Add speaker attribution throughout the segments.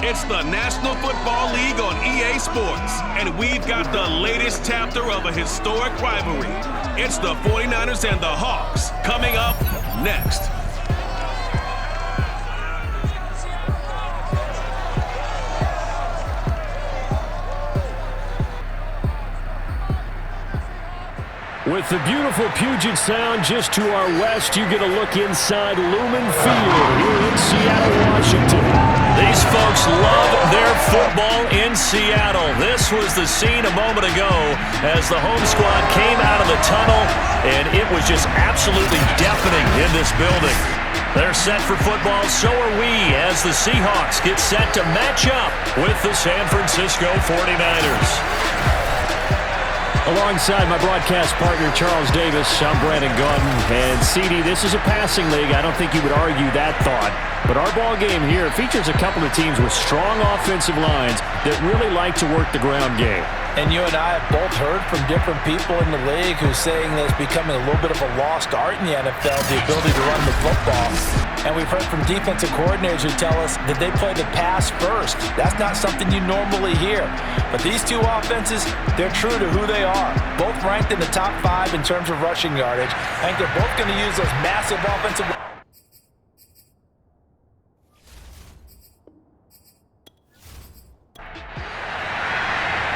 Speaker 1: It's the National Football League on EA Sports, and we've got the latest chapter of a historic rivalry. It's the 49ers and the Hawks coming up next.
Speaker 2: With the beautiful Puget Sound just to our west, you get a look inside Lumen Field here in Seattle, Washington.
Speaker 3: These folks love their football in Seattle. This was the scene a moment ago as the home squad came out of the tunnel, and it was just absolutely deafening in this building. They're set for football, so are we, as the Seahawks get set to match up with the San Francisco 49ers.
Speaker 2: Alongside my broadcast partner, Charles Davis, I'm Brandon Gaudin. And, CD, this is a passing league. I don't think you would argue that thought. But our ball game here features a couple of teams with strong offensive lines that really like to work the ground game.
Speaker 4: And you and I have both heard from different people in the league who's saying that it's becoming a little bit of a lost art in the NFL, the ability to run the football. And we've heard from defensive coordinators who tell us that they play the pass first. That's not something you normally hear. But these two offenses, they're true to who they are. Both ranked in the top 5 in terms of rushing yardage. I think they're both going to use those massive offensive...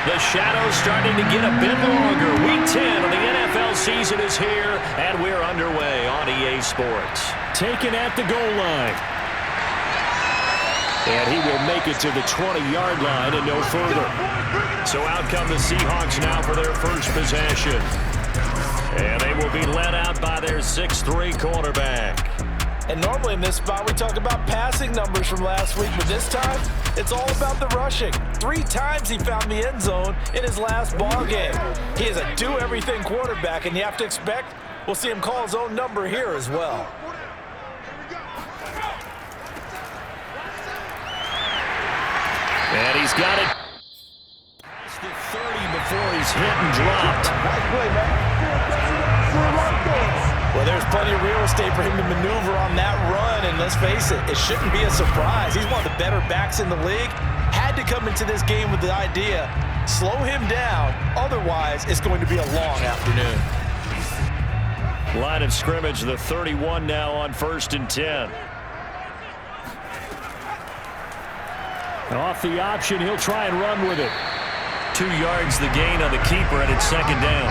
Speaker 3: The shadow's starting to get a bit longer. Week 10 of the NFL season is here, and we're underway on EA Sports.
Speaker 2: Taken at the goal line. And he will make it to the 20-yard line and no further.
Speaker 3: So out come the Seahawks now for their first possession. And they will be led out by their 6'3" quarterback.
Speaker 4: And normally in this spot, we talk about passing numbers from last week, but this time, it's all about the rushing. 3 times he found the end zone in his last ball game. He is a do-everything quarterback, and you have to expect we'll see him call his own number here as well.
Speaker 3: And he's got it. Past the 30 before he's hit and dropped.
Speaker 4: Nice play, man. Well, there's plenty of real estate for him to maneuver on that run, and let's face it, it shouldn't be a surprise. He's one of the better backs in the league. Had to come into this game with the idea, slow him down, otherwise it's going to be a long afternoon.
Speaker 3: Line of scrimmage, the 31 now on 1st and 10.
Speaker 2: Off the option, he'll try and run with it.
Speaker 3: 2 yards the gain on the keeper, and it's 2nd down.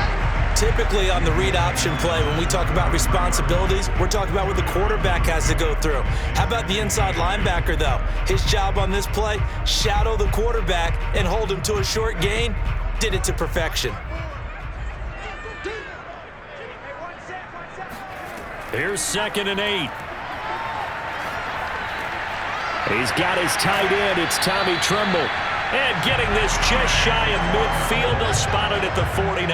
Speaker 4: Typically on the read option play, when we talk about responsibilities, we're talking about what the quarterback has to go through. How about the inside linebacker, though? His job on this play, shadow the quarterback and hold him to a short gain. Did it to perfection.
Speaker 3: Here's 2nd and 8.
Speaker 2: He's got his tight end. It's Tommy Tremble.
Speaker 3: And getting this just shy of midfield, they'll spot it at the 49.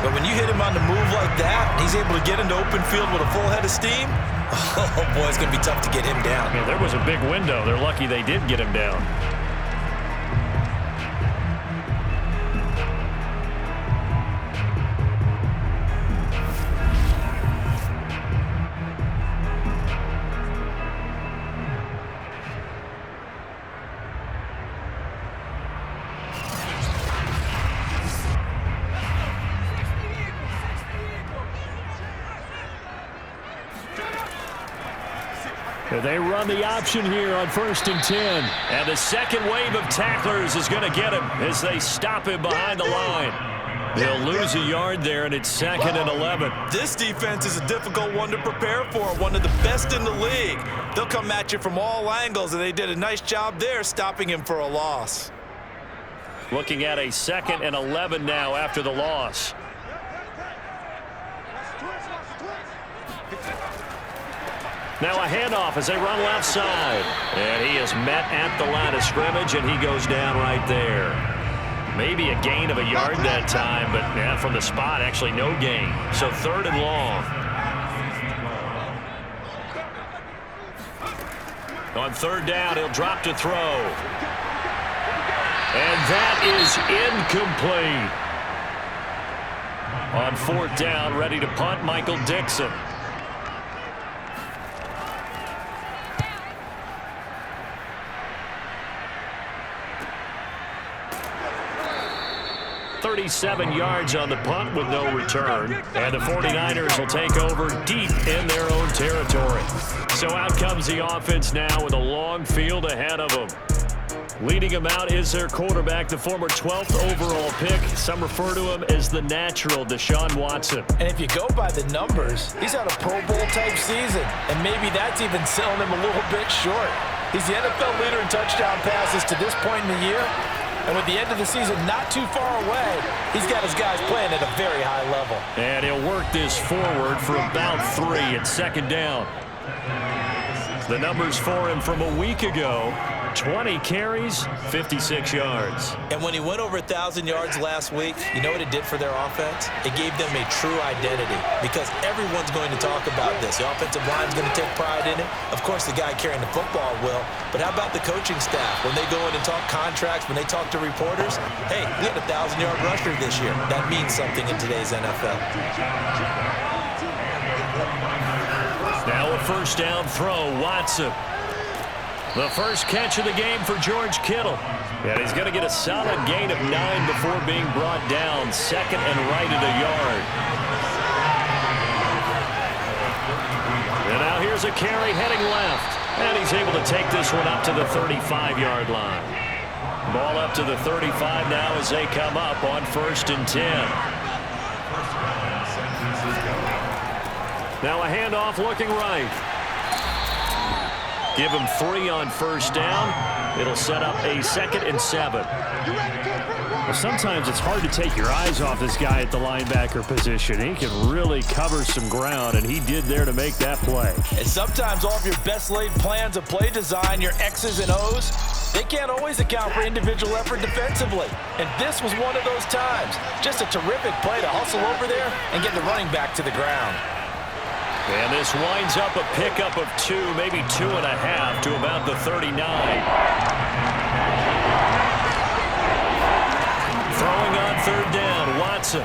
Speaker 4: But when you hit him on the move like that, he's able to get into open field with a full head of steam. Oh, boy, it's going to be tough to get him down.
Speaker 3: Yeah, there was a big window. They're lucky they did get him down.
Speaker 2: They run the option here on 1st and 10.
Speaker 3: And the second wave of tacklers is going to get him as they stop him behind the line. They'll lose a yard there, and it's 2nd and 11.
Speaker 4: This defense is a difficult one to prepare for, one of the best in the league. They'll come at you from all angles, and they did a nice job there stopping him for a loss.
Speaker 3: Looking at a 2nd and 11 now after the loss. Now a handoff as they run left side. And he is met at the line of scrimmage, and he goes down right there. Maybe a gain of a yard that time, but yeah, from the spot, actually no gain. So 3rd and long. On 3rd down, he'll drop to throw. And that is incomplete. On 4th down, ready to punt, Michael Dixon. 37 yards on the punt with no return. And the 49ers will take over deep in their own territory. So out comes the offense now with a long field ahead of them. Leading them out is their quarterback, the former 12th overall pick. Some refer to him as the natural, Deshaun Watson.
Speaker 4: And if you go by the numbers, he's had a Pro Bowl-type season, and maybe that's even selling him a little bit short. He's the NFL leader in touchdown passes to this point in the year, and with the end of the season not too far away, he's got his guys playing at a very high level.
Speaker 3: And he'll work this forward for about 3 at second down. The numbers for him from a week ago: 20 carries, 56 yards.
Speaker 4: And when he went over 1,000 yards last week, you know what it did for their offense? It gave them a true identity, because everyone's going to talk about this. The offensive line's going to take pride in it. Of course, the guy carrying the football will. But how about the coaching staff? When they go in and talk contracts, when they talk to reporters, hey, we had a 1,000-yard rusher this year. That means something in today's NFL.
Speaker 3: Now a first down throw, Watson. The first catch of the game for George Kittle. And he's going to get a solid gain of 9 before being brought down. Second and right at a yard. And now here's a carry heading left. And he's able to take this one up to the 35-yard line. Ball up to the 35 now as they come up on 1st and 10. Now a handoff looking right. Give him 3 on first down. It'll set up a 2nd and 7.
Speaker 2: Well, sometimes it's hard to take your eyes off this guy at the linebacker position. He can really cover some ground, and he did there to make that play.
Speaker 4: And sometimes all of your best laid plans of play design, your X's and O's, they can't always account for individual effort defensively. And this was one of those times. Just a terrific play to hustle over there and get the running back to the ground.
Speaker 3: And this winds up a pickup of 2, maybe 2.5 to about the 39. Throwing on 3rd down, Watson.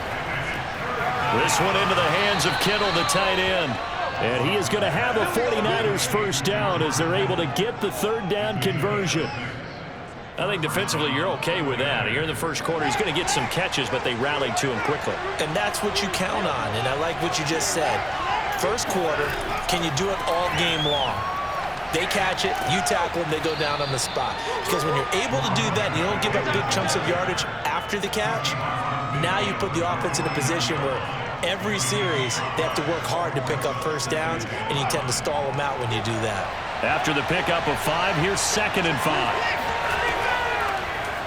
Speaker 3: This one into the hands of Kittle, the tight end. And he is going to have a 49ers first down as they're able to get the 3rd down conversion. I think defensively you're okay with that. Here in the first quarter, he's going to get some catches, but they rallied to him quickly.
Speaker 4: And that's what you count on, and I like what you just said. First quarter, can you do it all game long? They catch it, you tackle them, they go down on the spot. Because when you're able to do that and you don't give up big chunks of yardage after the catch, now you put the offense in a position where every series they have to work hard to pick up first downs, and you tend to stall them out when you do that.
Speaker 3: After the pickup of 5, here's 2nd and 5.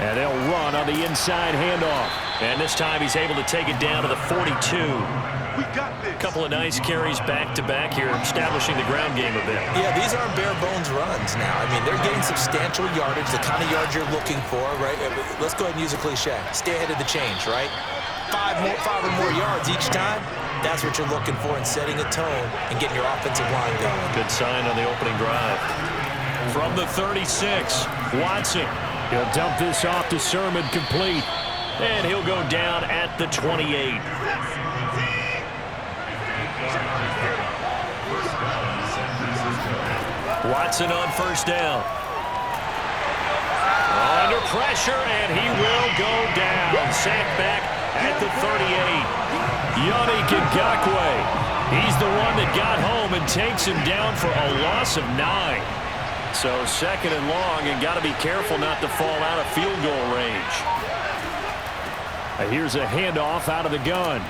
Speaker 3: And they'll run on the inside handoff. And this time he's able to take it down to the 42. A couple of nice carries back-to-back here, establishing the ground game a bit.
Speaker 4: Yeah, these aren't bare-bones runs now. I mean, they're getting substantial yardage, the kind of yards you're looking for, right? Let's go ahead and use a cliche. Stay ahead of the change, right? 5 or more yards each time. That's what you're looking for in setting a tone and getting your offensive line going.
Speaker 3: Good sign on the opening drive. From the 36, Watson.
Speaker 2: He'll dump this off to Sermon, complete.
Speaker 3: And he'll go down at the 28. Watson on first down. Under pressure, and he will go down. Sacked back at the 38. Yannick Ngakoue. He's the one that got home and takes him down for a loss of 9. So 2nd and long, and got to be careful not to fall out of field goal range.
Speaker 2: Here's a handoff out of the gun.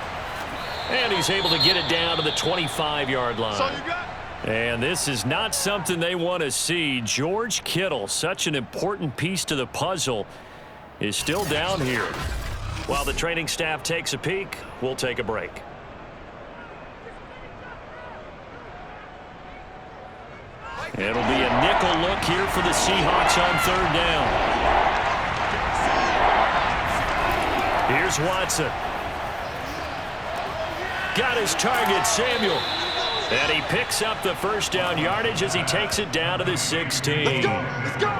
Speaker 3: And he's able to get it down to the 25-yard line. And this is not something they want to see. George Kittle, such an important piece to the puzzle, is still down here. While the training staff takes a peek, we'll take a break. It'll be a nickel look here for the Seahawks on 3rd down. Here's Watson. Got his target, Samuel. And he picks up the first down yardage as he takes it down to the 16.
Speaker 5: Let's go!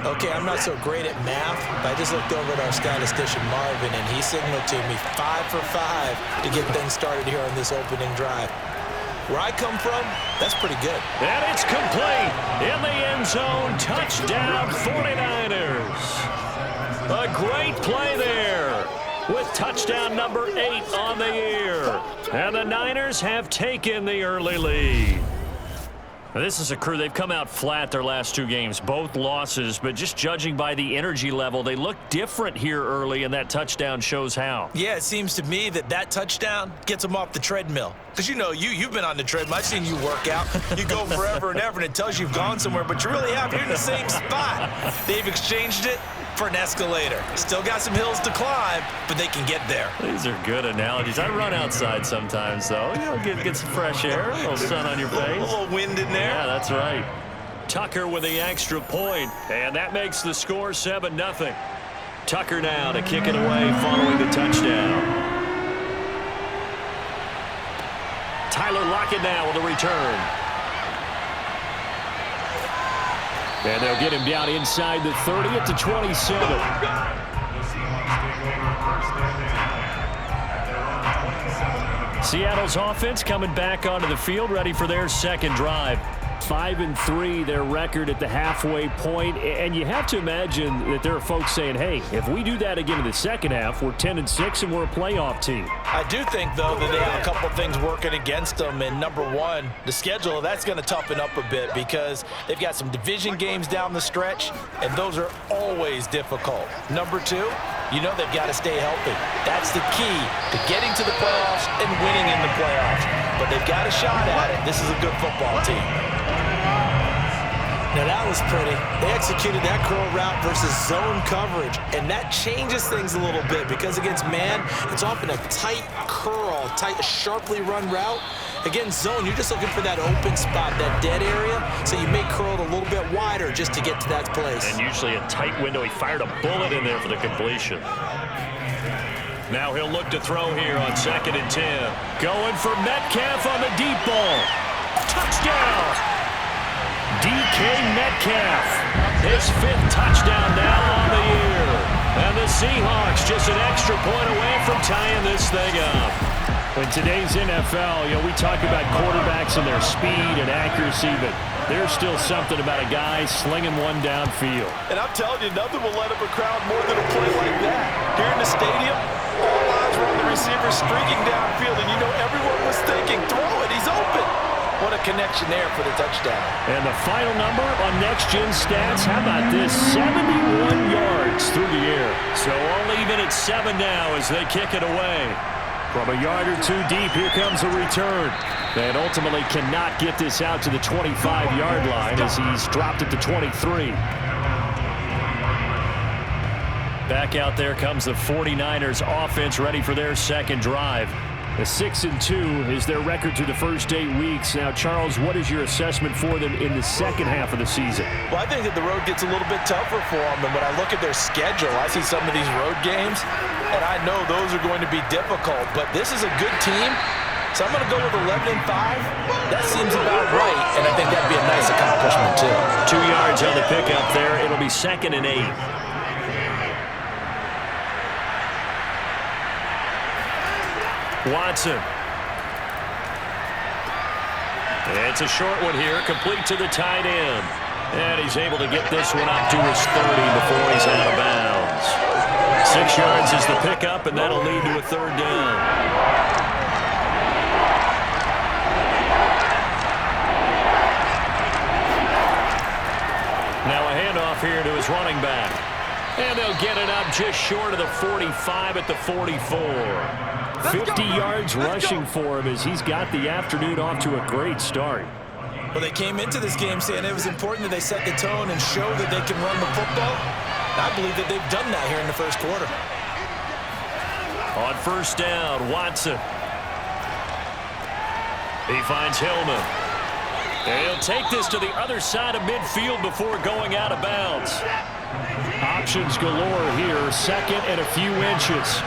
Speaker 4: Okay, I'm not so great at math, but I just looked over at our statistician, Marvin, and he signaled to me 5 for 5 to get things started here on this opening drive. Where I come from, that's pretty good.
Speaker 3: And it's complete in the end zone. Touchdown, 49ers. A great play there with touchdown number 8 on the year. And the Niners have taken the early lead. This is a crew. They've come out flat their last 2 games, both losses, but just judging by the energy level, they look different here early, and that touchdown shows how.
Speaker 4: Yeah, it seems to me that touchdown gets them off the treadmill. Because, you've been on the treadmill. I've seen you work out. You go forever and ever, and it tells you you've gone somewhere, but you really have. You're in the same spot. They've exchanged it for an escalator. Still got some hills to climb, but they can get there.
Speaker 3: These are good analogies. I run outside sometimes, though. Get some fresh air, a little sun on your face.
Speaker 4: A little wind in there.
Speaker 3: Yeah, that's right. Tucker with the extra point, and that makes the score 7-0. Tucker now to kick it away following the touchdown. Tyler Lockett now with a return. And they'll get him down inside the 30 at the 27. Seattle's offense coming back onto the field, ready for their second drive. 5-3, their record at the halfway point, and you have to imagine that there are folks saying, hey, if we do that again in the second half, we're 10-6 and we're a playoff team.
Speaker 4: I do think, though, that they have a couple things working against them, and number one, the schedule, that's going to toughen up a bit because they've got some division games down the stretch, and those are always difficult. Number two, they've got to stay healthy. That's the key to getting to the playoffs and winning in the playoffs. But they've got a shot at it. This is a good football team. Now that was pretty. They executed that curl route versus zone coverage, and that changes things a little bit because against man, it's often a tight curl, sharply run route. Against zone, you're just looking for that open spot, that dead area, so you may curl it a little bit wider just to get to that place.
Speaker 3: And usually a tight window. He fired a bullet in there for the completion. Now he'll look to throw here on 2nd and 10. Going for Metcalf on the deep ball. Touchdown! DK Metcalf, his 5th touchdown now on the year. And the Seahawks just an extra point away from tying this thing up.
Speaker 2: In today's NFL, we talk about quarterbacks and their speed and accuracy, but there's still something about a guy slinging one downfield.
Speaker 4: And I'm telling you, nothing will light up a crowd more than a play like that. Here in the stadium, all eyes were on the receiver streaking downfield, and everyone was thinking, throw it, he's open. What a connection there for the touchdown.
Speaker 2: And the final number on Next Gen Stats, how about this? 71 yards through the air.
Speaker 3: So only even at 7 now as they kick it away.
Speaker 2: From a yard or two deep, here comes a return. And ultimately cannot get this out to the 25-yard line as he's dropped at the 23.
Speaker 3: Back out there comes the 49ers offense ready for their second drive.
Speaker 2: A 6-2 is their record through the first 8 weeks. Now, Charles, what is your assessment for them in the second half of the season?
Speaker 4: Well, I think that the road gets a little bit tougher for them. And when I look at their schedule, I see some of these road games, and I know those are going to be difficult. But this is a good team, so I'm going to go with 11-5. That seems about right, and I think that'd be a nice accomplishment, too.
Speaker 3: 2 yards on the pickup there. It'll be 2nd and 8. Watson. It's a short one here, complete to the tight end. And he's able to get this one up to his 30 before he's out of bounds. 6 yards is the pickup, and that'll lead to a 3rd down. Now a handoff here to his running back. And they'll get it up just short of the 45 at the 44.
Speaker 2: 50 yards rushing for him as he's got the afternoon off to a great start.
Speaker 4: Well, they came into this game saying it was important that they set the tone and show that they can run the football. I believe that they've done that here in the first quarter.
Speaker 3: On 1st down, Watson. He finds Hillman. And he'll take this to the other side of midfield before going out of bounds.
Speaker 2: Options galore here, 2nd and a few inches.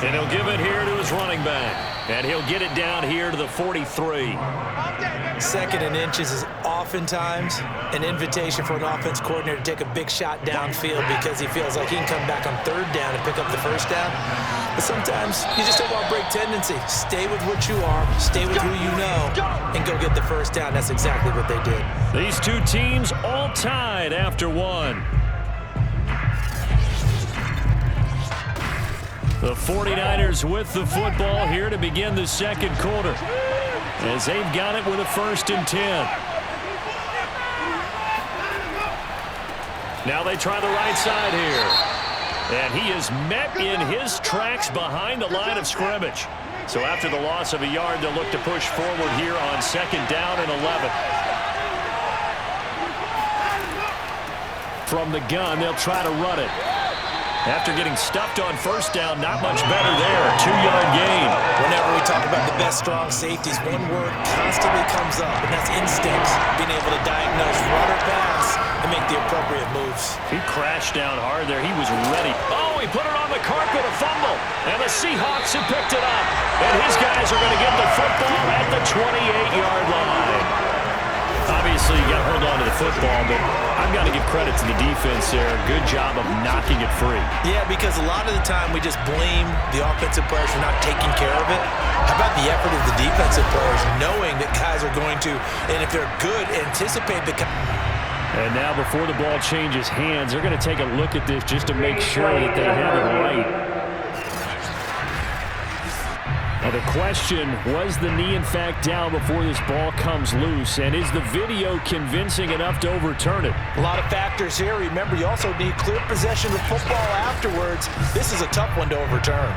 Speaker 3: And he'll give it here to his running back. And he'll get it down here to the 43.
Speaker 4: 2nd and inches is oftentimes an invitation for an offense coordinator to take a big shot downfield because he feels like he can come back on 3rd down and pick up the 1st down. But sometimes you just don't want break tendency. Stay with what you are, stay with who you know, and go get the 1st down. That's exactly what they did.
Speaker 3: These two teams all tied after 1. The 49ers with the football here to begin the 2nd quarter, as they've got it with a 1st and 10. Now they try the right side here. And he is met in his tracks behind the line of scrimmage. So after the loss of a yard, they'll look to push forward here on 2nd down and 11. From the gun, they'll try to run it. After getting stuffed on 1st down, not much better there. 2-yard gain.
Speaker 4: Whenever we talk about the best strong safeties, one word constantly comes up, and that's instincts. Being able to diagnose run or pass and make the appropriate moves.
Speaker 3: He crashed down hard there. He was ready. Oh, he put it on the carpet, a fumble. And the Seahawks have picked it up. And his guys are going to get the football at the 28-yard line. Obviously, you got to hold on to the football, but I've got to give credit to the defense there. Good job of knocking it free.
Speaker 4: Yeah, because a lot of the time we just blame the offensive players for not taking care of it. How about the effort of the defensive players knowing that guys are going to, and if they're good, anticipate the...
Speaker 2: And now before the ball changes hands, they're going to take a look at this just to make sure that they have it right. Now the question, was the knee in fact down before this ball comes loose? And is the video convincing enough to overturn it?
Speaker 4: A lot of factors here. Remember, you also need clear possession of the football afterwards. This is a tough one to overturn.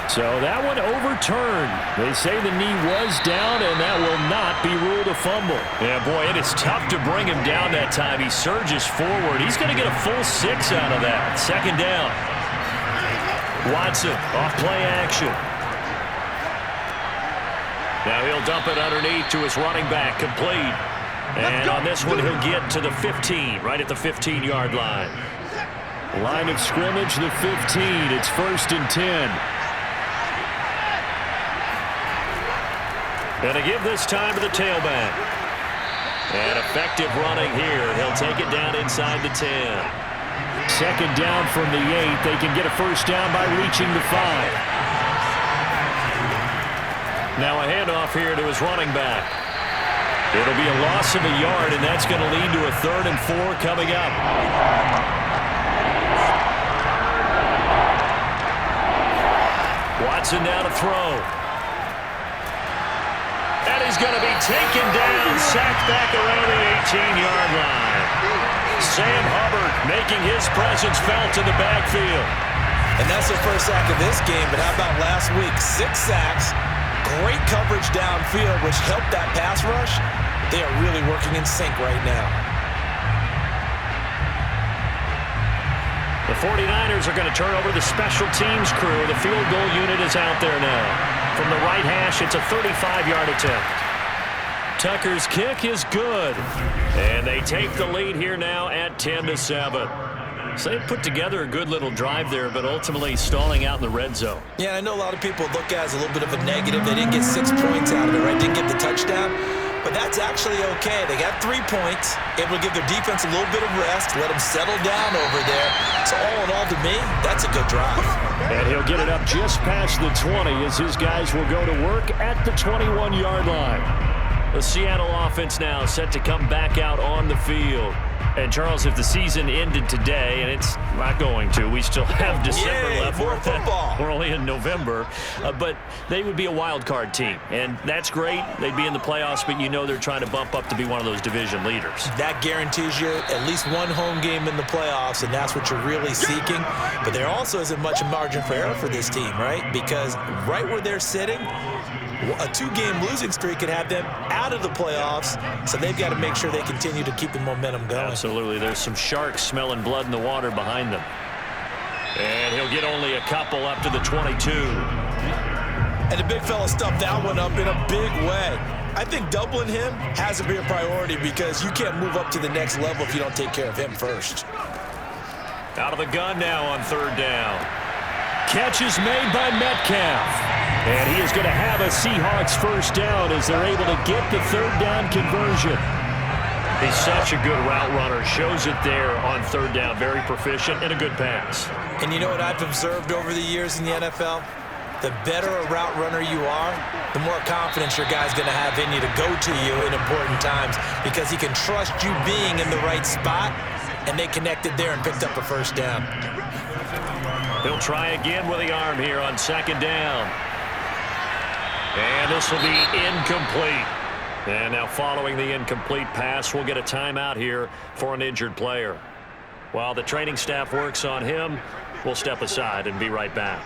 Speaker 2: So that one overturned. They say the knee was down, and that will not be ruled a fumble.
Speaker 3: Yeah, boy, it is tough to bring him down that time. He surges forward. He's going to get a full 6 out of that. 2nd down. Watson off play action. Now he'll dump it underneath to his running back, complete. And on this one, he'll get to the 15, right at the 15-yard line.
Speaker 2: Line of scrimmage, the 15. It's 1st and 10.
Speaker 3: And to give this time to the tailback. And effective running here. He'll take it down inside the 10.
Speaker 2: 2nd down from the 8. They can get a 1st down by reaching the 5.
Speaker 3: Now a handoff here to his running back. It'll be a loss of a yard, and that's going to lead to a 3rd and 4 coming up. Watson now to throw. And he's going to be taken down, sacked back around the 18-yard line. Sam Hubbard making his presence felt in the backfield.
Speaker 4: And that's the first sack of this game, but how about last week? 6 sacks, great coverage downfield, which helped that pass rush. They are really working in sync right now.
Speaker 3: The 49ers are going to turn over the special teams crew. The field goal unit is out there now. From the right hash, it's a 35-yard attempt. Tucker's kick is good. And they take the lead here now at 10-7. So they put together a good little drive there, but ultimately stalling out in the red zone.
Speaker 4: Yeah, I know a lot of people look at it as a little bit of a negative. They didn't get 6 points out of it, right? Didn't get the touchdown. But that's actually okay. They got 3 points, able to give their defense a little bit of rest, let them settle down over there. So all in all, to me, that's a good drive.
Speaker 2: And he'll get it up just past the 20 as his guys will go to work at the 21-yard line.
Speaker 3: The Seattle offense now set to come back out on the field. And, Charles, if the season ended today, and it's not going to, we still have December left.
Speaker 4: More football.
Speaker 3: We're only in November. But they would be a wild card team. And that's great. They'd be in the playoffs, but you know they're trying to bump up to be one of those division leaders.
Speaker 4: That guarantees you at least one home game in the playoffs, and that's what you're really seeking. But there also isn't much margin for error for this team, right? Because right where they're sitting, a 2-game losing streak could have them out of the playoffs, so they've got to make sure they continue to keep the momentum going.
Speaker 3: Absolutely. There's some sharks smelling blood in the water behind them. And he'll get only a couple up to the 22.
Speaker 4: And the big fella stuffed that one up in a big way. I think doubling him has to be a priority because you can't move up to the next level if you don't take care of him first.
Speaker 3: Out of the gun now on third down. Catch is made by Metcalf. And he is going to have a Seahawks first down as they're able to get the third down conversion. He's such a good route runner. Shows it there on third down. Very proficient and a good pass.
Speaker 4: And you know what I've observed over the years in the NFL? The better a route runner you are, the more confidence your guy's going to have in you to go to you in important times because he can trust you being in the right spot, and they connected there and picked up a first down.
Speaker 3: He'll try again with the arm here on second down. And this will be incomplete. And now following the incomplete pass, we'll get a timeout here for an injured player. While the training staff works on him, we'll step aside and be right back.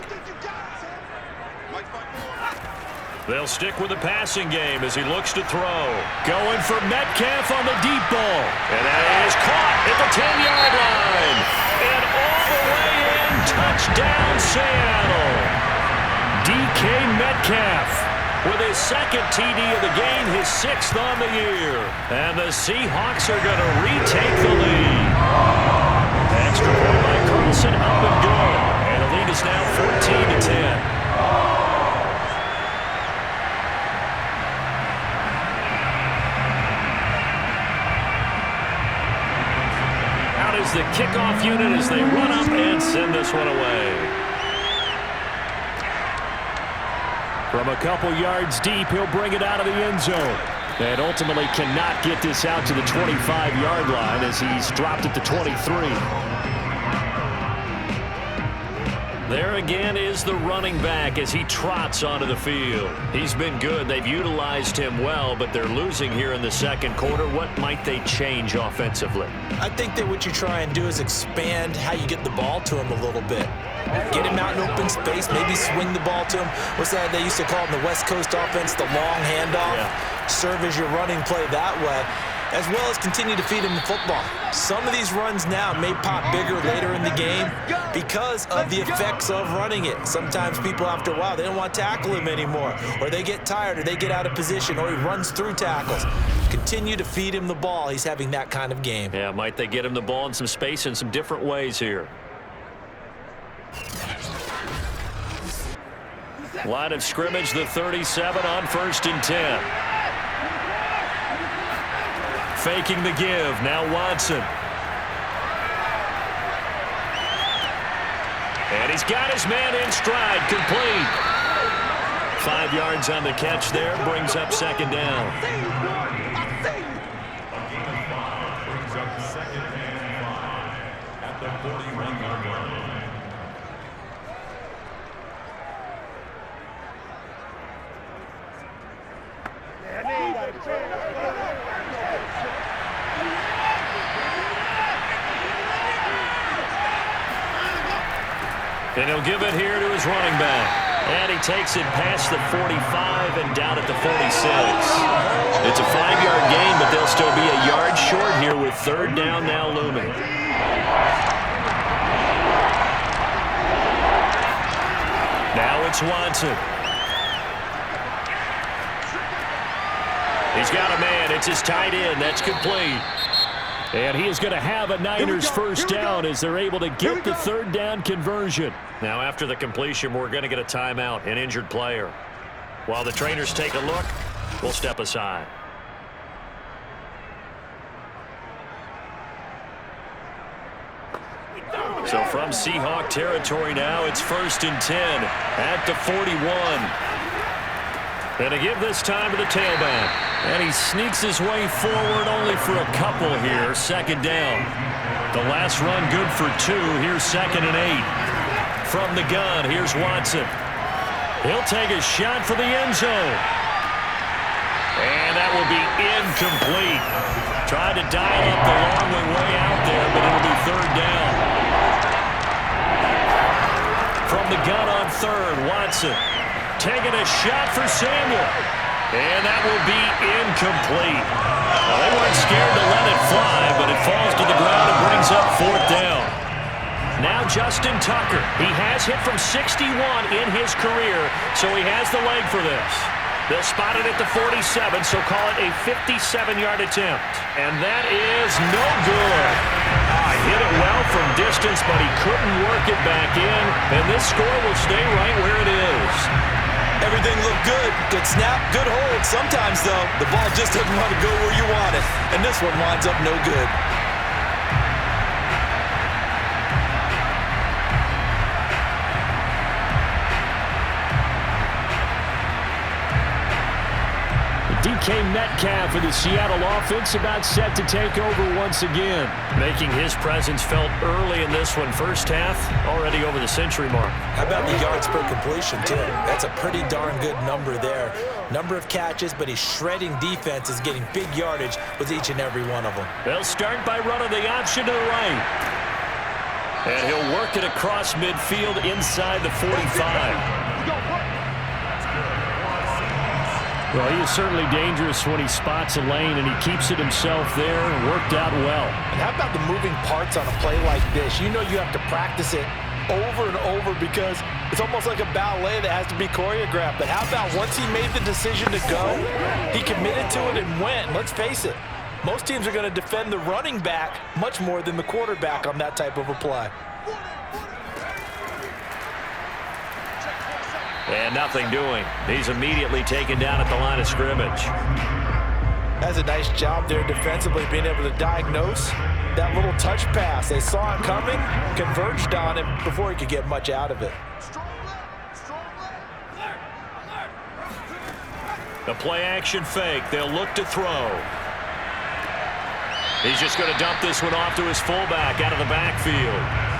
Speaker 3: They'll stick with the passing game as he looks to throw. Going for Metcalf on the deep ball. And that is caught at the 10-yard line. And all the way in, touchdown Seattle. DK Metcalf with his second TD of the game, his sixth on the year. And the Seahawks are going to retake the lead. Extra point by Carlson, up and good. And the lead is now 14-10. Is the kickoff unit as they run up and send this one away. From a couple yards deep, he'll bring it out of the end zone. And ultimately cannot get this out to the 25-yard line as he's dropped at the 23. There again is the running back as he trots onto the field. He's been good. They've utilized him well, but they're losing here in the second quarter. What might they change offensively?
Speaker 4: I think that what you try and do is expand how you get the ball to him a little bit. Get him out in open space, maybe swing the ball to him. What's that they used to call in the West Coast offense, the long handoff? Yeah. Serve as your running play that way, as well as continue to feed him the football. Some of these runs now may pop bigger later in the game because of the effects of running it. Sometimes people, after a while, they don't want to tackle him anymore, or they get tired, or they get out of position, or he runs through tackles. Continue to feed him the ball. He's having that kind of game.
Speaker 3: Yeah, might they get him the ball in some space in some different ways here. Line of scrimmage, the 37 on 1st and 10. Faking the give, now Watson. And he's got his man in stride, complete. 5 yards on the catch there, brings up second down. And he'll give it here to his running back. And he takes it past the 45 and down at the 46. It's a 5-yard gain, but they'll still be a yard short here with third down now looming. Now it's Watson. He's got a man. It's his tight end. That's complete. And he is going to have a Niners first down as they're able to get the third down conversion. Now after the completion, we're going to get a timeout, an injured player. While the trainers take a look, we'll step aside. So from Seahawk territory now, it's 1st and 10 at the 41. And to give this time to the tailback. And he sneaks his way forward only for a couple here. Second down. The last run good for 2. Here's 2nd and 8. From the gun, here's Watson. He'll take a shot for the end zone. And that will be incomplete. Tried to dial up the long way out there, but it'll be third down. From the gun on third, Watson. Taking a shot for Samuel. And that will be incomplete. Well, they weren't scared to let it fly, but it falls to the ground and brings up fourth down. Now Justin Tucker. He has hit from 61 in his career, so he has the leg for this. They'll spot it at the 47, so call it a 57-yard attempt. And that is no good. Hit it well from distance, but he couldn't work it back in. And this score will stay right where it is.
Speaker 4: Everything looked good. Good snap, good hold. Sometimes, though, the ball just doesn't want to go where you want it. And this one winds up no good.
Speaker 2: DK Metcalf of the Seattle offense about set to take over once again.
Speaker 3: Making his presence felt early in this one. First half, already over the century mark.
Speaker 4: How about the yards per completion, too? That's a pretty darn good number there. Number of catches, but he's shredding defenses, getting big yardage with each and every one of them.
Speaker 3: They'll start by running the option to the right. And he'll work it across midfield inside the 45.
Speaker 2: Well, he is certainly dangerous when he spots a lane, and he keeps it himself there and worked out well.
Speaker 4: And how about the moving parts on a play like this? You know you have to practice it over and over because it's almost like a ballet that has to be choreographed. But how about once he made the decision to go, he committed to it and went. Let's face it, most teams are going to defend the running back much more than the quarterback on that type of a play.
Speaker 3: And nothing doing. He's immediately taken down at the line of scrimmage.
Speaker 4: That's a nice job there defensively, being able to diagnose that little touch pass. They saw it coming, converged on him before he could get much out of it.
Speaker 3: The play action fake. They'll look to throw. He's just going to dump this one off to his fullback out of the backfield.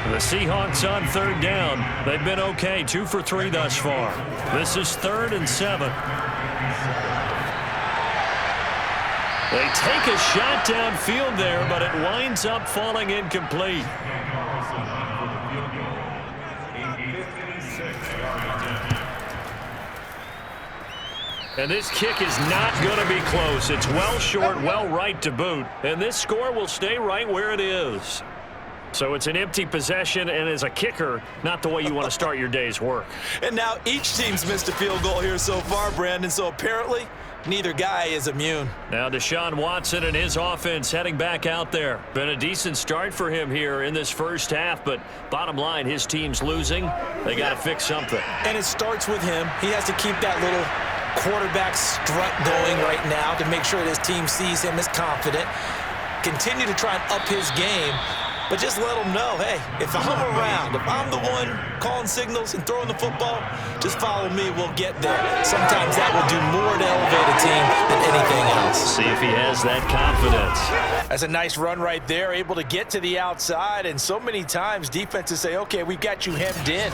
Speaker 3: The Seahawks on third down. They've been okay, 2 for 3 thus far. This is 3rd and 7. They take a shot downfield there, but it winds up falling incomplete. And this kick is not going to be close. It's well short, well right to boot. And this score will stay right where it is. So it's an empty possession, and as a kicker, not the way you want to start your day's work.
Speaker 4: And now each team's missed a field goal here so far, Brandon, so apparently neither guy is immune.
Speaker 3: Now Deshaun Watson and his offense heading back out there. Been a decent start for him here in this first half, but bottom line, his team's losing. They got to fix something.
Speaker 4: And it starts with him. He has to keep that little quarterback strut going right now to make sure that his team sees him as confident. Continue to try and up his game. But just let them know, hey, if I'm around, if I'm the one calling signals and throwing the football, just follow me, we'll get there. Sometimes that will do more to elevate a team than anything else.
Speaker 3: See if he has that confidence.
Speaker 4: That's a nice run right there, able to get to the outside, and so many times defenses say, okay, we've got you hemmed in.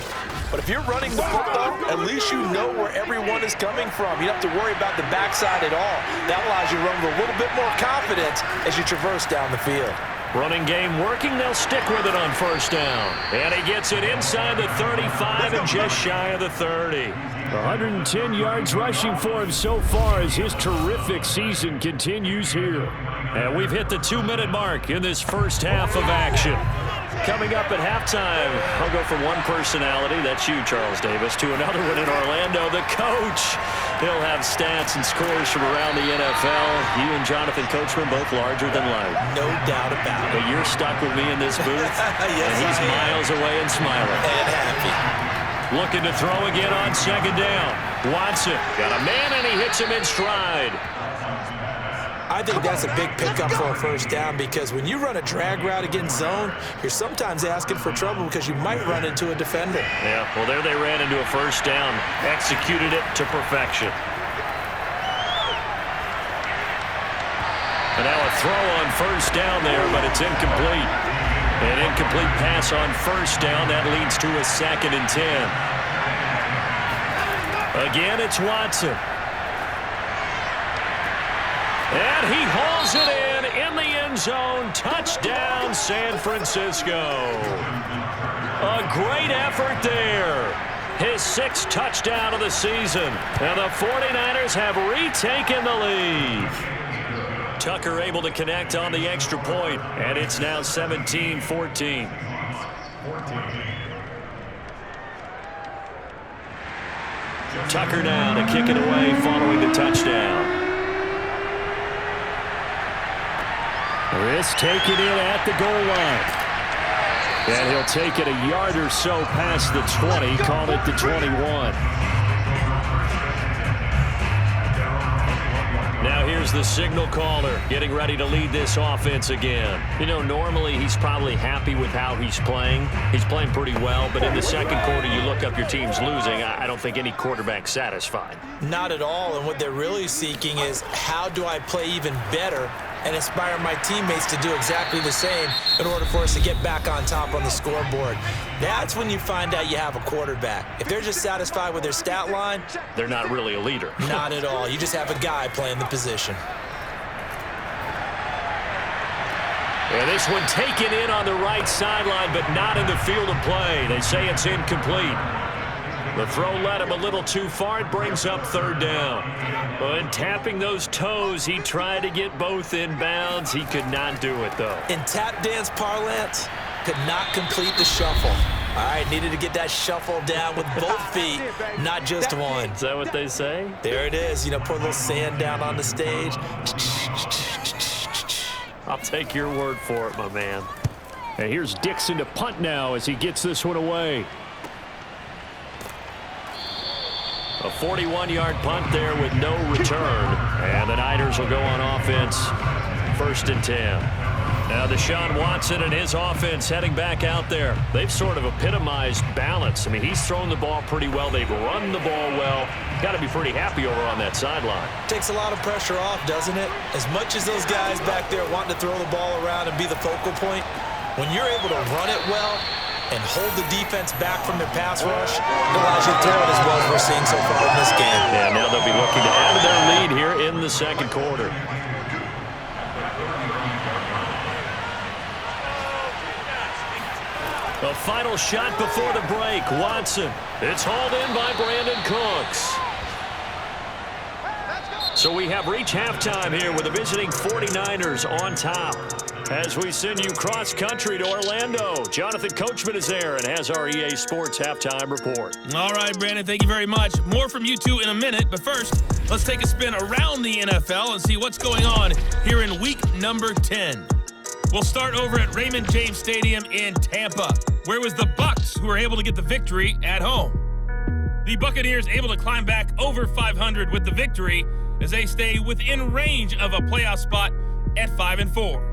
Speaker 4: But if you're running the football, at least you know where everyone is coming from. You don't have to worry about the backside at all. That allows you to run with a little bit more confidence as you traverse down the field.
Speaker 3: Running game working. They'll stick with it on first down. And he gets it inside the 35 and just shy of the 30.
Speaker 2: 110 yards rushing for him so far as his terrific season continues here.
Speaker 3: And we've hit the 2-minute mark in this first half of action. Coming up at halftime, I'll go from one personality, that's you, Charles Davis, to another one in Orlando, the coach. He'll have stats and scores from around the NFL. You and Jonathan Coachman both larger than life.
Speaker 4: No doubt about it.
Speaker 3: But you're stuck with me in this booth,
Speaker 4: yes,
Speaker 3: and he's miles away and smiling.
Speaker 4: And happy.
Speaker 3: Looking to throw again on second down. Watson got a man, and he hits him in stride.
Speaker 4: I think that's a big pickup for a first down because when you run a drag route against zone, you're sometimes asking for trouble because you might run into a defender.
Speaker 3: Yeah, well, there they ran into a first down. Executed it to perfection. And now a throw on first down there, but it's incomplete. An incomplete pass on first down. That leads to a 2nd and 10. Again, it's Watson. And he hauls it in the end zone. Touchdown, San Francisco. A great effort there. His 6th touchdown of the season. And the 49ers have retaken the lead. Tucker able to connect on the extra point, and it's now 17-14. Tucker down to kick it away following the touchdown.
Speaker 2: This taken in at the goal line. And he'll take it a yard or so past the 20, call it the 21.
Speaker 3: Now here's the signal caller getting ready to lead this offense again. You know, normally he's probably happy with how he's playing. He's playing pretty well, but in the second quarter you look up your team's losing. I don't think any quarterback's satisfied.
Speaker 4: Not at all, and what they're really seeking is how do I play even better and inspire my teammates to do exactly the same in order for us to get back on top on the scoreboard. That's when you find out you have a quarterback. If they're just satisfied with their stat line,
Speaker 3: they're not really a leader.
Speaker 4: Not at all. You just have a guy playing the position.
Speaker 3: And this one taken in on the right sideline, but not in the field of play. They say it's incomplete. The throw led him a little too far. It brings up third down. And tapping those toes, he tried to get both in bounds. He could not do it, though.
Speaker 4: In tap dance parlance, could not complete the shuffle. All right, needed to get that shuffle down with both feet, not just one.
Speaker 3: Is that what they say?
Speaker 4: There it is. You know, put a little sand down on the stage.
Speaker 3: I'll take your word for it, my man.
Speaker 2: And here's Dixon to punt now as he gets this one away.
Speaker 3: A 41-yard punt there with no return. And the Niners will go on offense, 1st and 10. Now Deshaun Watson and his offense heading back out there. They've sort of epitomized balance. I mean, he's thrown the ball pretty well. They've run the ball well. Got to be pretty happy over on that sideline.
Speaker 4: Takes a lot of pressure off, doesn't it? As much as those guys back there want to throw the ball around and be the focal point, when you're able to run it well and hold the defense back from their pass rush, it allows you to throw it as well as we're seeing so far in this game.
Speaker 3: Yeah, now they'll be looking to add to their lead here in the second quarter. A final shot before the break. Watson. It's hauled in by Brandon Cooks. So we have reached halftime here with the visiting 49ers on top. As we send you cross-country to Orlando, Jonathan Coachman is there and has our EA Sports halftime report.
Speaker 5: All right, Brandon, thank you very much. More from you two in a minute, but first, let's take a spin around the NFL and see what's going on here in week number 10. We'll start over at Raymond James Stadium in Tampa, where it was the Bucs who were able to get the victory at home. The Buccaneers able to climb back over 500 with the victory as they stay within range of a playoff spot at 5-4.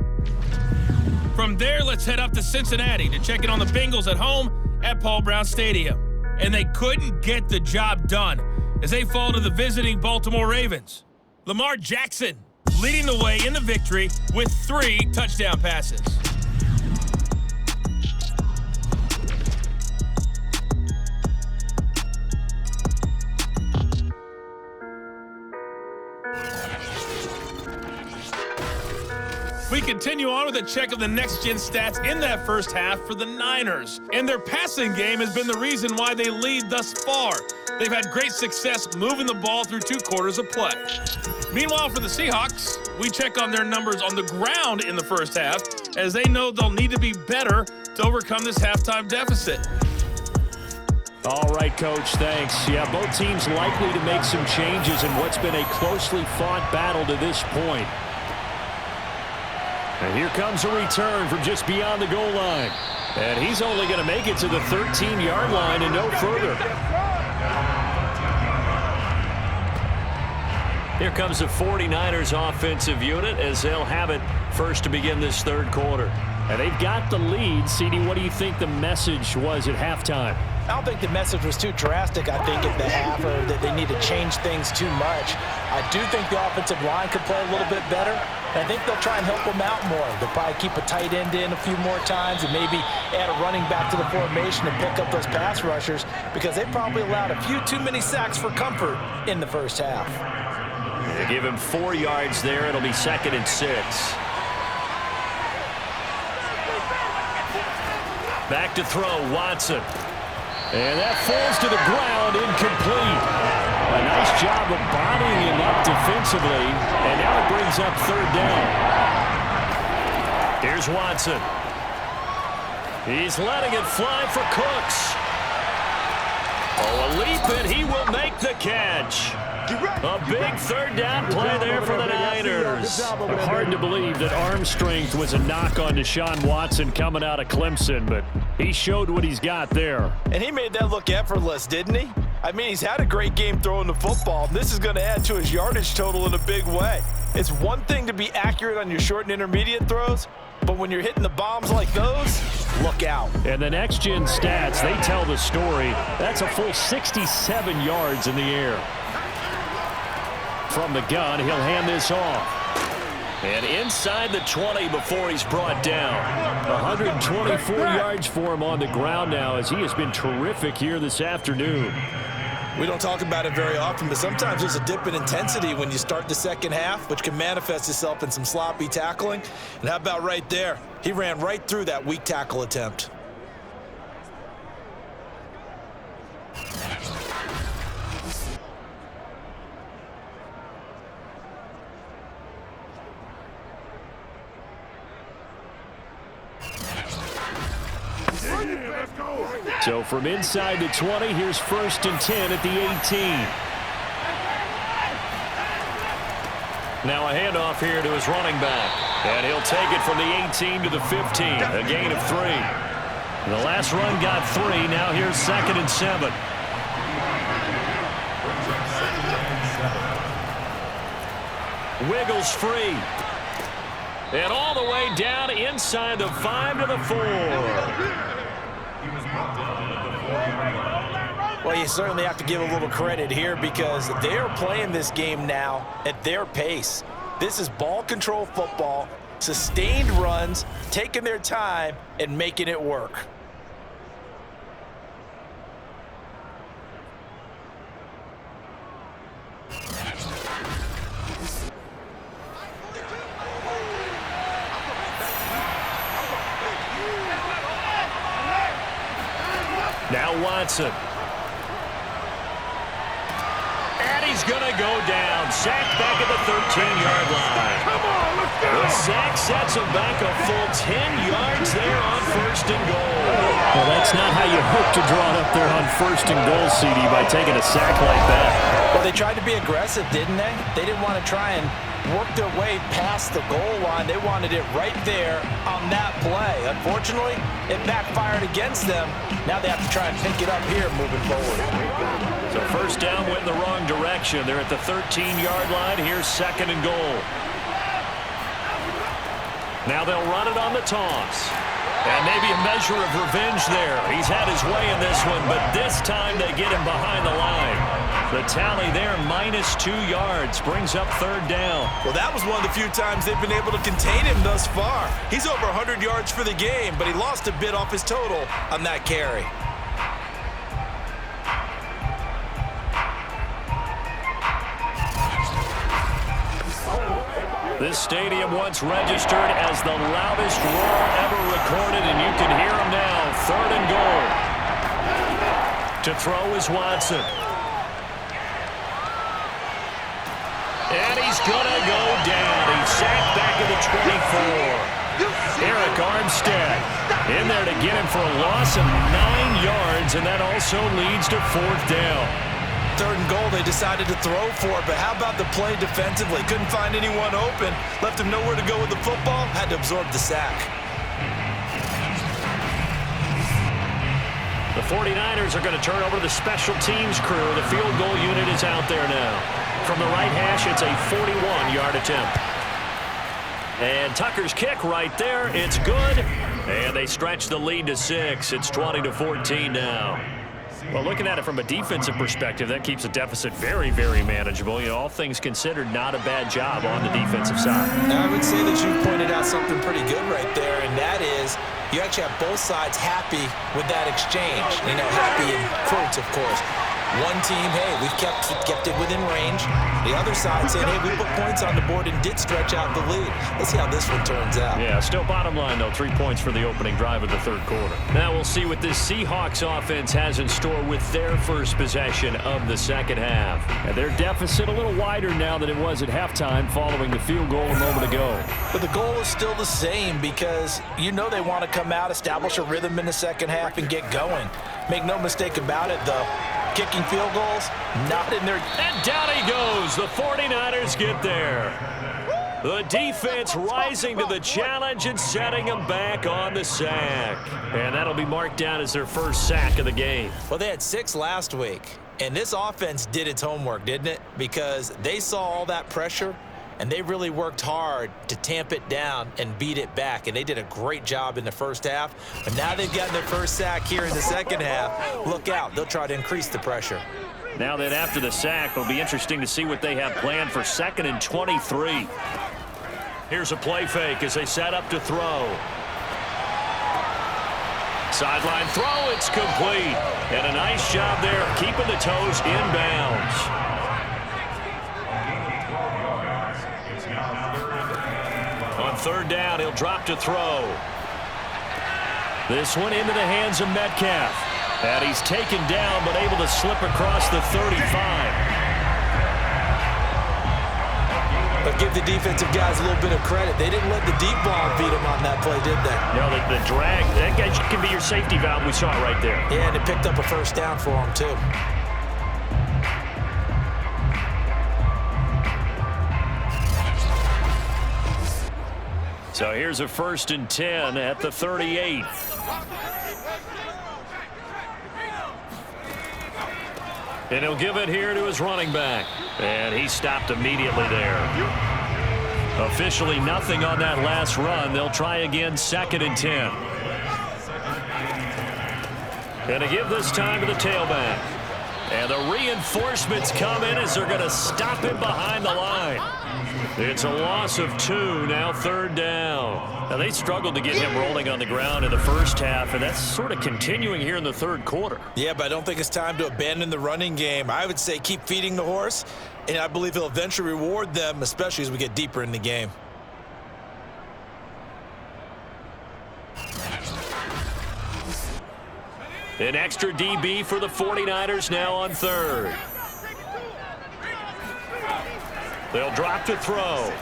Speaker 5: From there, let's head up to Cincinnati to check in on the Bengals at home at Paul Brown Stadium. And they couldn't get the job done as they fall to the visiting Baltimore Ravens. Lamar Jackson leading the way in the victory with 3 touchdown passes. We continue on with a check of the next-gen stats in that first half for the Niners. And their passing game has been the reason why they lead thus far. They've had great success moving the ball through 2 quarters of play. Meanwhile, for the Seahawks, we check on their numbers on the ground in the first half, as they know they'll need to be better to overcome this halftime deficit.
Speaker 2: All right, Coach, thanks. Yeah, both teams likely to make some changes in what's been a closely fought battle to this point. And here comes a return from just beyond the goal line. And he's only going to make it to the 13-yard line and no further.
Speaker 3: Here comes the 49ers offensive unit as they'll have it first to begin this third quarter.
Speaker 2: And they've got the lead. CD, what do you think the message was at halftime?
Speaker 4: I don't think the message was too drastic, I think, at the half, or that they need to change things too much. I do think the offensive line could play a little bit better, and I think they'll try and help them out more. They'll probably keep a tight end in a few more times and maybe add a running back to the formation and pick up those pass rushers, because they probably allowed a few too many sacks for comfort in the first half.
Speaker 3: They give him 4 yards there. It'll be 2nd and 6. Back to throw, Watson.
Speaker 2: And that falls to the ground, incomplete. A nice job of bodying him up defensively, and now it brings up 3rd down.
Speaker 3: Here's Watson. He's letting it fly for Cooks. Oh, a leap, and he will make the catch. A big third down play there for the Niners.
Speaker 2: Hard to believe that arm strength was a knock on Deshaun Watson coming out of Clemson, but he showed what he's got there.
Speaker 4: And he made that look effortless, didn't he? I mean, he's had a great game throwing the football. This is going to add to his yardage total in a big way. It's one thing to be accurate on your short and intermediate throws, but when you're hitting the bombs like those, look out.
Speaker 2: And the next-gen stats, they tell the story. That's a full 67 yards in the air. From the gun, he'll hand this off.
Speaker 3: And inside the 20 before he's brought down.
Speaker 2: 124 yards for him on the ground now as he has been terrific here this afternoon.
Speaker 4: We don't talk about it very often, but sometimes there's a dip in intensity when you start the second half, which can manifest itself in some sloppy tackling. And how about right there? He ran right through that weak tackle attempt.
Speaker 2: So from inside the 20, here's 1st and 10 at the 18.
Speaker 3: Now a handoff here to his running back. And he'll take it from the 18 to the 15. A gain of 3. The last run got 3. Now here's 2nd and 7. Wiggles free. And all the way down inside the 5 to the 4.
Speaker 4: Well, you certainly have to give a little credit here because they're playing this game now at their pace. This is ball control football, sustained runs, taking their time, and making it work.
Speaker 3: Now Watson. And he's going to go down. Sacked back at the 13-yard line.
Speaker 1: Come on, let's go!
Speaker 3: The sack sets him back a full 10 yards there on 1st and goal.
Speaker 2: Well, that's not how you hope to draw it up there on 1st and goal, CD, by taking a sack like that.
Speaker 4: Well, they tried to be aggressive, didn't they? They didn't want to try and work their way past the goal line. They wanted it right there on that play. Unfortunately, it backfired against them. Now they have to try and pick it up here moving forward.
Speaker 3: So 1st down went in the wrong direction. They're at the 13-yard line. Here's 2nd and goal. Now they'll run it on the toss. And maybe a measure of revenge there. He's had his way in this one, but this time they get him behind the line. The tally there, -2 yards, brings up 3rd down.
Speaker 4: Well, that was one of the few times they've been able to contain him thus far. He's over 100 yards for the game, but he lost a bit off his total on that carry.
Speaker 3: This stadium once registered as the loudest roar ever recorded, and you can hear him now. 3rd and goal. To throw is Watson. And he's going to go down. He's sacked back at the 24. Eric Armstead in there to get him for a loss of 9 yards, and that also leads to 4th down.
Speaker 4: 3rd and goal, they decided to throw for it, but how about the play defensively? Couldn't find anyone open, left him nowhere to go with the football, had to absorb the sack.
Speaker 3: The 49ers are going to turn over to the special teams crew. The field goal unit is out there now. From the right hash, it's a 41-yard attempt. And Tucker's kick right there. It's good. And they stretch the lead to 6. It's 20-14 now. Well, looking at it from a defensive perspective, that keeps the deficit very, very manageable. You know, all things considered, not a bad job on the defensive side.
Speaker 4: Now, I would say that you pointed out something pretty good right there, and that is you actually have both sides happy with that exchange. You know, happy in quotes, of course. One team, hey, we've kept it within range. The other side saying, hey, we put points on the board and did stretch out the lead. Let's see how this one turns out.
Speaker 3: Yeah, still bottom line, though, 3 points for the opening drive of the third quarter. Now we'll see what this Seahawks offense has in store with their first possession of the second half.
Speaker 2: And their deficit a little wider now than it was at halftime following the field goal a moment ago.
Speaker 4: But the goal is still the same because you know they want to come out, establish a rhythm in the second half, and get going. Make no mistake about it, though. Kicking field goals, not in their...
Speaker 3: And down he goes. The 49ers get there. The defense rising to the challenge and setting them back on the sack. And that'll be marked down as their first sack of the game.
Speaker 4: Well, they had 6 last week. And this offense did its homework, didn't it? Because they saw all that pressure, and they really worked hard to tamp it down and beat it back. And they did a great job in the first half. But now they've gotten their first sack here in the second half. Look out. They'll try to increase the pressure.
Speaker 3: Now that after the sack, it'll be interesting to see what they have planned for 2nd and 23. Here's a play fake as they set up to throw. Sideline throw, it's complete. And a nice job there keeping the toes inbounds. On 3rd down, he'll drop to throw. This one into the hands of Metcalf. And he's taken down, but able to slip across the 35.
Speaker 4: But give the defensive guys a little bit of credit. They didn't let the deep ball beat them on that play, did they?
Speaker 3: No, the drag, that guy can be your safety valve. We saw it right there.
Speaker 4: Yeah, and it picked up a first down for him, too.
Speaker 3: So here's a 1st and 10 at the 38. And he'll give it here to his running back. And he stopped immediately there. Officially nothing on that last run. They'll try again 2nd and 10. Going to give this time to the tailback. And the reinforcements come in as they're going to stop him behind the line. It's a loss of 2, now 3rd down. Now, they struggled to get him rolling on the ground in the first half, and that's sort of continuing here in the third quarter.
Speaker 4: Yeah, but I don't think it's time to abandon the running game. I would say keep feeding the horse, and I believe he'll eventually reward them, especially as we get deeper in the game.
Speaker 3: An extra DB for the 49ers now on 3rd. They'll drop to throw.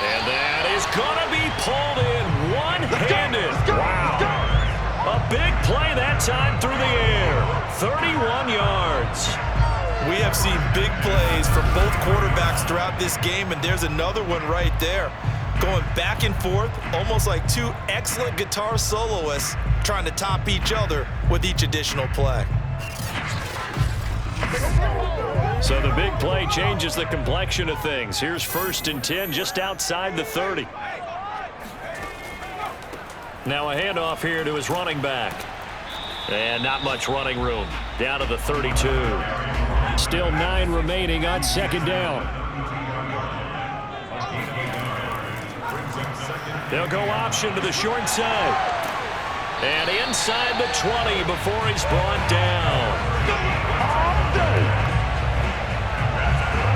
Speaker 3: And that is going to be pulled in one-handed. Wow. A big play that time through the air. 31 yards.
Speaker 4: We have seen big plays from both quarterbacks throughout this game, and there's another one right there. Going back and forth, almost like 2 excellent guitar soloists trying to top each other with each additional play.
Speaker 3: So the big play changes the complexion of things. Here's 1st and 10 just outside the 30. Now a handoff here to his running back. And not much running room. Down to the 32.
Speaker 2: Still 9 remaining on 2nd down.
Speaker 3: They'll go option to the short side. And inside the 20 before he's brought down.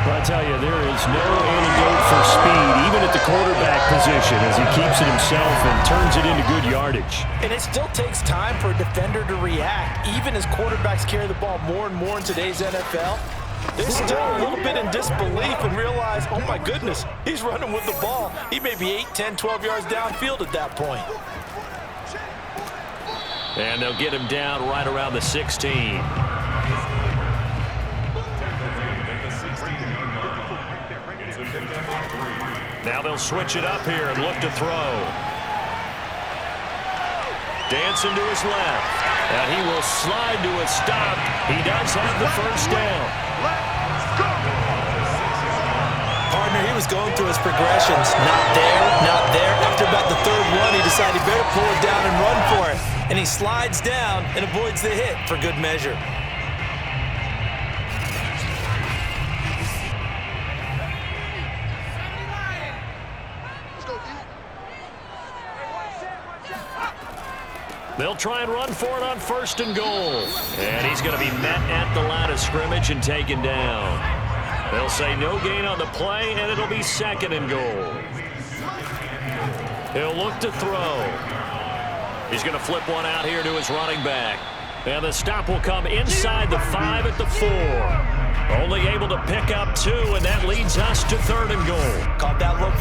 Speaker 2: I tell you, there is no antidote for speed, even at the quarterback position, as he keeps it himself and turns it into good yardage.
Speaker 4: And it still takes time for a defender to react, even as quarterbacks carry the ball more and more in today's NFL. They're still a little bit in disbelief and realize, oh my goodness, he's running with the ball. He may be 8, 10, 12 yards downfield at that point.
Speaker 3: And they'll get him down right around the 16. Now they'll switch it up here and look to throw. Dancing to his left. And he will slide to a stop. He does have the first down.
Speaker 4: Partner, he was going through his progressions. Not there, not there. After about the 3rd one, he decided he better pull it down and run for it. And he slides down and avoids the hit for good measure.
Speaker 3: They'll try and run for it on 1st and goal. And he's going to be met at the line of scrimmage and taken down. They'll say no gain on the play, and it'll be 2nd and goal. He'll look to throw. He's going to flip one out here to his running back. And the stop will come inside the 5 at the 4. Only able to pick up 2, and that leads us to 3rd and goal.
Speaker 4: Caught that look from